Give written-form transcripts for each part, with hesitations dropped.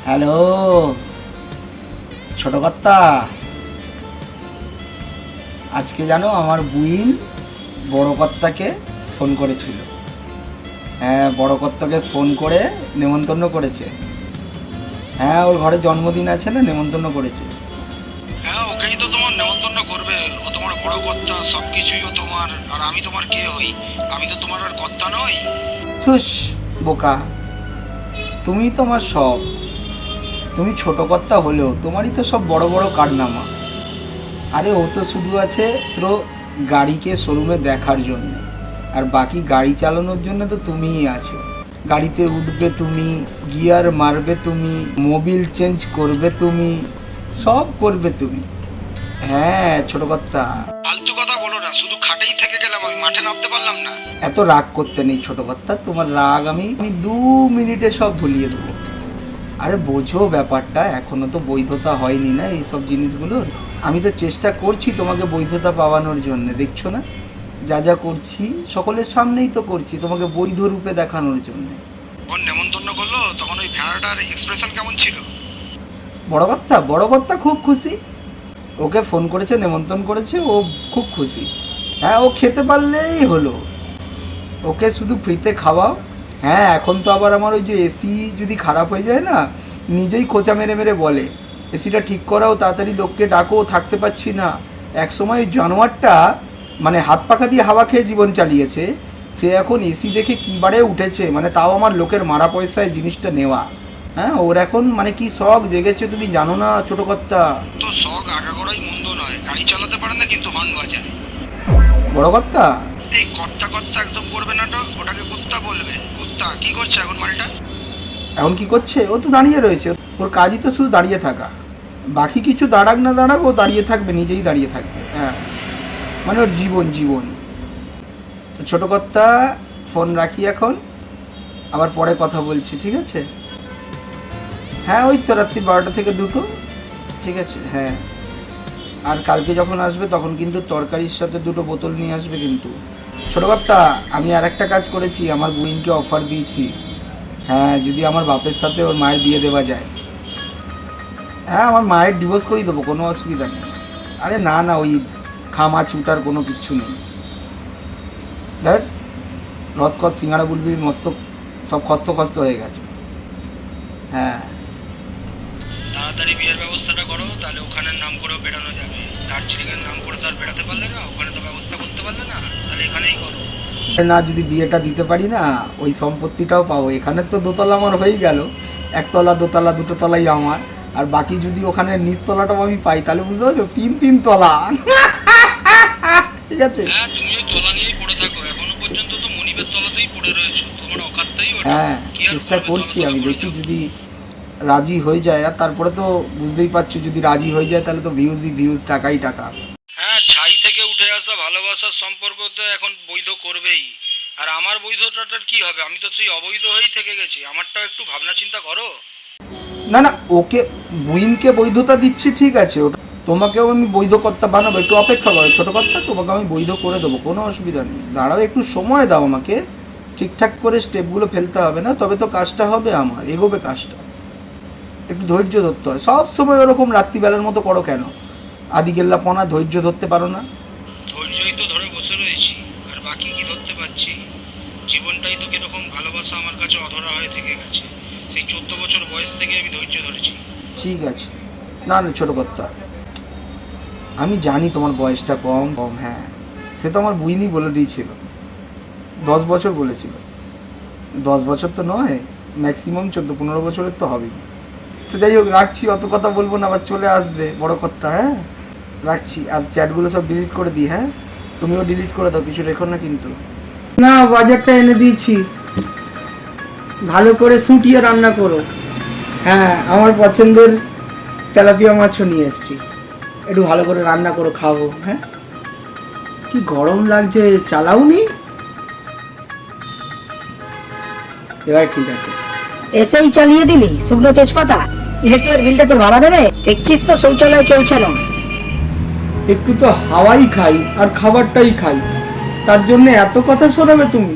Hello ছোট কর্তা, আজকে জানো আমার বুইন বড় কর্তাকে ফোন করেছিল। হ্যাঁ, বড় কর্তাকে ফোন করে নেমন্তন্ন করেছে। হ্যাঁ, ওর ঘরে জন্মদিন আছে না, নেমন্তন্ন করেছে। হ্যাঁ, ওকেই তো তোমার নেমন্তন্ন করবে। ও তোমার বড় কর্তা, সব কিছুই ও তোমার। আর আমি তোমার কে হই? আমি তো তোমার আর কর্তা নই। থুস বোকা, তুমি তো আমার সব। তুমি ছোট কর্তা হলেও তোমারই তো সব বড় বড় কারনামা। আরে ও তো শুধু আছে তো গাড়িকে শোরুমে দেখার জন্য, আর বাকি গাড়ি চালানোর জন্য তো তুমিই আছো। গাড়িতে উঠবে তুমি, গিয়ার মারবে তুমি, মোবিল চেঞ্জ করবে তুমি, সব করবে তুমি। হ্যাঁ ছোট কর্তা, ফালতু কথা বলো না, শুধু খাটেই থেকে গেলাম, আমি মাঠে নামতে পারলাম না। এত রাগ করতে নেই ছোট কর্তা, তোমার রাগ আমি 2 মিনিটে সব ভুলিয়ে দেবো। আরে বোঝো ব্যাপারটা, এখনো তো বৈধতা হয়নি না এইসব জিনিসগুলোর। আমি তো চেষ্টা করছি তোমাকে বৈধতা পাওয়ানোর জন্য, দেখছো না? যা যা করছি সকলের সামনেই তো করছি, তোমাকে বৈধ রূপে দেখানোর জন্য। যখন নেমন্তন্ন করলো তখন ওই ভেড়াটার এক্সপ্রেশন কেমন ছিল? বড় কর্তা খুব খুশি। ওকে ফোন করেছে, নেমন্তন্ন করেছে, ও খুব খুশি। হ্যাঁ, ও খেতে পারলেই হলো, ওকে শুধু ফ্রিতে খাওয়াও। হ্যাঁ, এখন তো আবার আমার ওই যে এসি যদি খারাপ হয়ে যায় না, নিজেই খোঁচা মেরে মেরে বলে এসিটা ঠিক করাও, তাড়াতাড়ি লোককে ডাকো, থাকতে পারছি না। এক সময় ওই জানোয়ারটা মানে হাত পাখা দিয়ে হাওয়া খেয়ে জীবন চালিয়েছে, সে এখন এসি দেখে কী বারে উঠেছে, মানে তাও আমার লোকের মারা পয়সায় জিনিসটা নেওয়া। হ্যাঁ, ওর এখন মানে কি শখ জেগেছে তুমি জানো না ছোট কর্তা। তো শখ আগাগোড়াই মন্দ নয়, গাড়ি চালাতে পারে না কিন্তু হর্ন বাজায়। বড় কর্তা, এই কর্তা কর্তা একদম করবে না তো, ওটাকে কুত্তা বলবে। কুত্তা কি করছে এখন মালটা? এখন কি করছে? ও তো দাঁড়িয়ে রয়েছে, ওর কাজই তো শুধু দাঁড়িয়ে থাকা। বাকি কিছু দাঁড়াক না দাঁড়াক, ও দাঁড়িয়ে থাকবে, নিজেই দাঁড়িয়ে থাকবে। হ্যাঁ, মানে ওর জীবন। ছোট কর্তা, ফোন রাখি এখন, আবার পরে কথা বলছি, ঠিক আছে? হ্যাঁ, ওই তো রাত্রি 12টা থেকে 2টো, ঠিক আছে? হ্যাঁ, আর কালকে যখন আসবে তখন কিন্তু তরকারির সাথে 2টো বোতল নিয়ে আসবে কিন্তু। ছোট কর্তা, আমি আর একটা কাজ করেছি, আমার বুইনকে অফার দিয়েছি। হ্যাঁ, যদি আমার বাপের সাথে ওর মায়ের বিয়ে দেওয়া যায়, হ্যাঁ আমার মায়ের ডিভোর্স করিয়ে দেবো, কোনো অসুবিধা নেই। আরে না না, ওই খামা চুটার কোনো কিচ্ছু নেই। দেখ, রসকস সিঙ্গারা বুলবির মস্ত সব খস্ত হয়ে গেছে। হ্যাঁ, তাড়াতাড়ি বিয়ের ব্যবস্থাটা করো, তাহলে ওখানের নাম করেও বেড়ানো যাবে। দার্জিলিংয়ের নাম করে তো আর বেড়াতে পারলে না, ওখানে তো ব্যবস্থা করতে পারলে না, তাহলে এখানেই করো। না যদি বিয়েটা দিতে পারি না, ওই সম্পত্তিটাও পাবো। এখানে তো দোতলা আমার হয়েই গেল, একতলা দোতলা 2টো তলাই আমার, আর বাকি যদি ওখানে নিচতলাটাও আমি পাই, তাহলে বুঝতে পারছো 3 তলা। ঠিক আছে? হ্যাঁ, তুমি ওই তলা নিয়েই পড়ে থাকো, এখনো পর্যন্ত তো মনিবের তলাতেই পড়ে রয়েছো, তোমার অকাতটাই ওটা। হ্যাঁ, কি আর চেষ্টা করবে, করছি তলা আমি, পড়ে দেখি যাও। যদি রাজি হয়ে যায়। আর তারপরে তো বুঝতেই পারছো, যদি রাজি হয়ে যায় তাহলে তো ভিউজ, টাকাই টাকা। হ্যাঁ, ছাই থেকে উঠে আসা ভালোবাসার সম্পর্ক তো এখন বৈধ করবেই। আর আমার বৈধতাটার কি হবে? আমি তো সেই অবৈধ হয়েই থেকে গেছি, আমারটাও একটু ভাবনা চিন্তা করো। না না, ওকে বুইনকে বৈধতা দিচ্ছি, ঠিক আছে, ওটা তোমাকেও আমি বৈধ কর্তা বানাবো, একটু অপেক্ষা করো ছোটো কর্তা, তোমাকে আমি বৈধ করে দেবো, কোনো অসুবিধা নেই। দাঁড়াও, একটু সময় দাও আমাকে, ঠিকঠাক করে স্টেপগুলো ফেলতে হবে না, তবে তো কাজটা হবে, আমার এগোবে কাজটা। একটু ধৈর্য ধরতে হয়, সব সময় ওরকম রাত্রিবেলার মতো করো কেন? আদিগেল্লাপনা, ধৈর্য ধরতে পারো না? ধৈর্যই তো ধরে বসে রয়েছি, আর বাকি কি ধরতে পারছি? জীবনটাই তো কিরকম ভালোবাসা আমার কাছে অধরা হয়ে থেকে গেছে। সেই 14 বছর বয়স থেকে আমি ধৈর্য ধরেছি। ঠিক আছে, না না ছোটো কর্তা, আমি জানি তোমার বয়সটা কম, হ্যাঁ সে তো আমার বুইনি বলে দিয়েছিল, 10 বছর বলেছিল। 10 বছর তো নয়, ম্যাক্সিমাম 14-15 বছরের তো হবেই। তো যাই হোক, রাখছি, অত কথা বলবো না, আবার চলে আসবে বড় কর্তা। হ্যাঁ রাখছি, আর চ্যাটগুলো সব ডিলিট করে দিই। হ্যাঁ, তুমিও ডিলিট করে দাও, কিছু রেখো না কিন্তু। না, বাজারটা এনে দিয়েছি, ভালো করে শুটিয়ে রান্না করো। হ্যাঁ, আমার পছন্দের তেলাপিয়া মাছও নিয়ে এসেছি, একটু ভালো করে রান্না করো, খাবো। হ্যাঁ, কি গরম লাগছে, চালাওনি? এবার ঠিক আছে। এসেই চালিয়ে দিলি শুকনো তেজপাতা? ইলেকট্রিক বিলটা তোর বাবা দেবে? দেখছিস তো শৌচালয় চলছে না। একটু তো হাওয়াই খাই আর খাবারটাই খাই, তার জন্য এত কথা শোনাবে তুমি?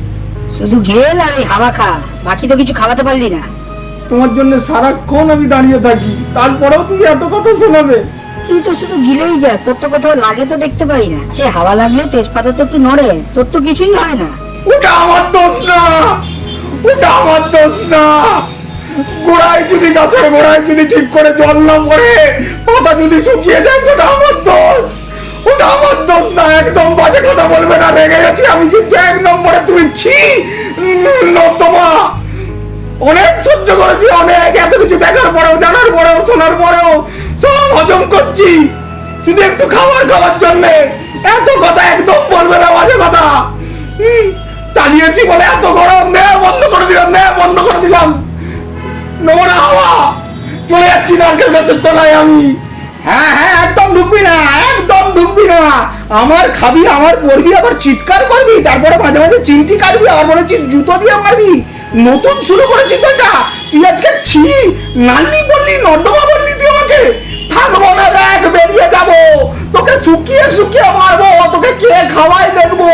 শুধু ঘেল আর এই হাওয়া খা, বাকি তো কিছু খাওয়াতে পারলি না। তোমার জন্য সারাক্ষণ আমি দাঁড়িয়ে থাকি, তারপরেও তুমি এত কথা শোনাবে? তুই তো শুধু গিলেই যাস, তোর তো কোথাও লাগে তো দেখতে পাই না। সে হাওয়া লাগলে তেজপাতা তো একটু নড়ে, তোর তো কিছুই হয় না। ওটা আমার দোষ না, ওটা আমার দোষ না। গোড়ায় যদি গাছের গোড়ায় যদি ঠিক করে জল না পড়ে, পাতা যদি শুকিয়ে যায়, সেটা আমার দোষ, ওটা আমার দোষ না। একদম বাজে কথা বলবে না, রেগে গেছি আমি কিন্তু 1 নম্বরে। তুমি ছি নর্দমা, অনেক সহ্য করেছি, অনেক, এত কিছু দেখার পরেও, জানার পরেও, শোনার পরেও সব হজম করছি, শুধু একটু খাবার খাওয়ার জন্য। এত কথা একদম বলবে না, বাজে কথা। চালিয়েছি বলে এত গরম, নে বন্ধ করে দিলাম, নে বন্ধ করে দিলাম। নোংরা হাওয়া, চলে যাচ্ছি নারকেল গাছের তলায় আমি। হ্যাঁ হ্যাঁ, একদম ঢুকবি না, একদম ঢুকবি না। আমার খাবি, আমার পড়বি, আবার চিৎকার করবি, তারপরে মাঝে মাঝে চিমটি কাটবি, আবার বলেছিস জুতো দিয়ে মারবি। নতুন শুরু করেছিস এটা? তুই আজকে ছি নাল্লি বললি, নর্দমা বললি তুই আমাকে? থাকবো না, দেখ বেরিয়ে যাবো, তোকে শুকিয়ে শুকিয়ে মারবো, তোকে কে খাওয়াই দেখবো,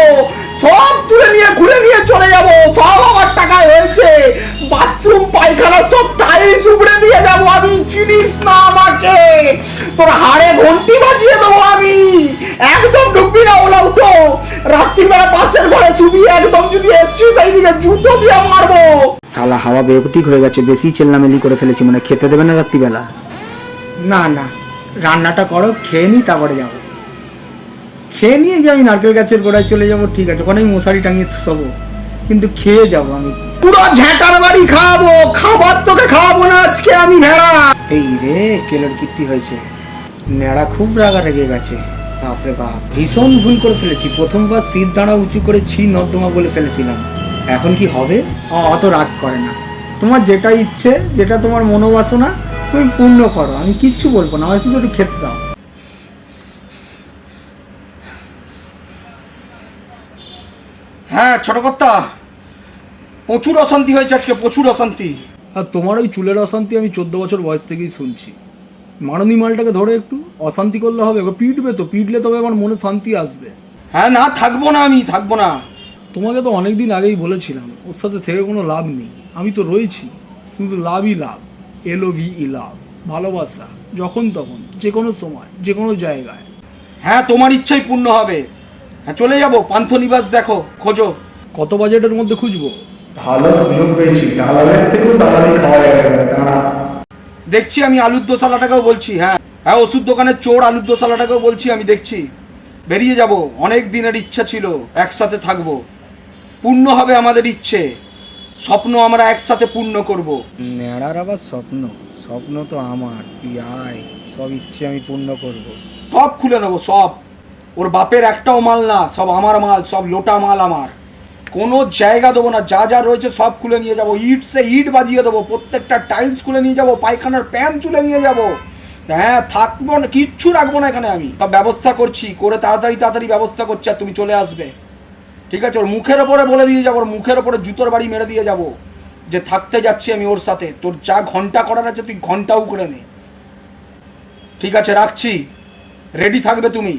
সব তুলে নিয়ে ঘুরে নিয়ে চলে যাবো, সব আমার টাকায় হয়েছে। বাথরুম পায়খানা সব টাইলস উপড়ে দিয়ে যাবো আমি, চিনিস না আমাকে, তোর হাড়ে ঘন্টি বাজিয়ে দেবো আমি। একদম ঢুকবি না, ওলা উঠো, রাত্রিবেলা পাশের ঘরে শুবি, একদম যদি এসছিস এইদিকে জুতো দিয়ে মারবো। শালা হাওয়া বেকুটিক হয়ে গেছে, বেশি চেল্লামেলি করে ফেলেছি, মানে খেতে দেবে না রাত্রিবেলা। না না, রান্নাটা করো, খেয়ে নি, তারপরে যাবো। খেয়ে নিয়ে গিয়ে আমি নারকেল গাছের গোড়ায় চলে যাবো, ঠিক আছে, ওখানে আমি মশারি টাঙিয়ে শোবো, কিন্তু খেয়ে যাবো আমি। পুরো ঝ্যাঁটার বাড়ি খাওয়াবো, খাবার তোকে খাওয়াবো না আজকে আমি, ভেড়া। এই রে, কেলোর কীর্তি হয়েছে, নেড়া খুব রাগা রেগে গেছে। বাপরে বাপ, ভীষণ ভুল করে ফেলেছি। প্রথমবার শীত দাঁড়া উঁচু করে ছি নর্দমা বলে ফেলেছিলাম, এখন কি হবে? অত রাগ করে না, তোমার যেটা ইচ্ছে, যেটা তোমার মনোবাসনা, তুমি পূর্ণ করো, আমি কিচ্ছু বলবো না, আমার শুধু একটু খেতে দাও। হ্যাঁ ছোট কর্তা, প্রচুর অশান্তি হয়েছে আজকে, প্রচুর অশান্তি। আর তোমার ওই চুলের অশান্তি আমি 14 বছর বয়স থেকেই শুনছি। মাননী মালটাকে ধরে একটু অশান্তি করলে হবে? ওকে পিটবে তো, পিটলে তবে আমার মনে শান্তি আসবে। হ্যাঁ না, থাকবো না আমি, থাকবো না। তোমাকে তো অনেক দিন আগেই বলেছিলাম ওর সাথে থেকে কোনো লাভ নেই, আমি তো রয়েছি, শুধু লাভই লাভ, LOVE লাভ, ভালোবাসা, যখন তখন, যে কোনো সময়, যে কোনো জায়গায়। হ্যাঁ তোমার ইচ্ছাই পূর্ণ হবে। হ্যাঁ চলে যাবো, পান্থনিবাস দেখো, খোঁজো। কত বাজেটের মধ্যে খুঁজবো? ভালো সুযোগ পেয়েছি, দালালের থেকেও দালালি খাওয়া যাবে এবারে, দাঁড়া। দেখছি আমি আলুর দোসালাটাকেও বলছি, হ্যাঁ হ্যাঁ, ওষুধ দোকানের চোর আলুর দোসালাটাকেও বলছি, আমি দেখছি। বেরিয়ে যাব, অনেক দিনের ইচ্ছা ছিল একসাথে থাকবো, পূর্ণ হবে আমাদের ইচ্ছে, স্বপ্ন আমরা একসাথে পূর্ণ করব। নেড়ার আবার স্বপ্ন, স্বপ্ন তো আমার, তুই আয়, সব ইচ্ছে আমি পূর্ণ করব। সব খুলে নেবো, সব। ওর বাপের একটাও মাল না, সব আমার মাল, সব লোটা মাল আমার, কোনো জায়গা দেবো না, যা যা রয়েছে সব খুলে নিয়ে যাবো, ইট সে ইট বাজিয়ে দেবো, প্রত্যেকটা টাইলস খুলে নিয়ে যাবো, পায়খানার প্যান তুলে নিয়ে যাবো। হ্যাঁ থাকবো না, কিচ্ছু রাখবো না এখানে, আমি সব ব্যবস্থা করছি, করে তাড়াতাড়ি তাড়াতাড়ি ব্যবস্থা করছি, আর তুমি চলে আসবে, ঠিক আছে? ওর মুখের ওপরে বলে দিয়ে যাবো, ওর মুখের ওপরে জুতোর বাড়ি মেরে দিয়ে যাবো যে থাকতে যাচ্ছি আমি ওর সাথে, তোর যা ঘন্টা করার আছে তুই ঘন্টাও করে নে, ঠিক আছে? রাখছি, রেডি থাকবে তুমি।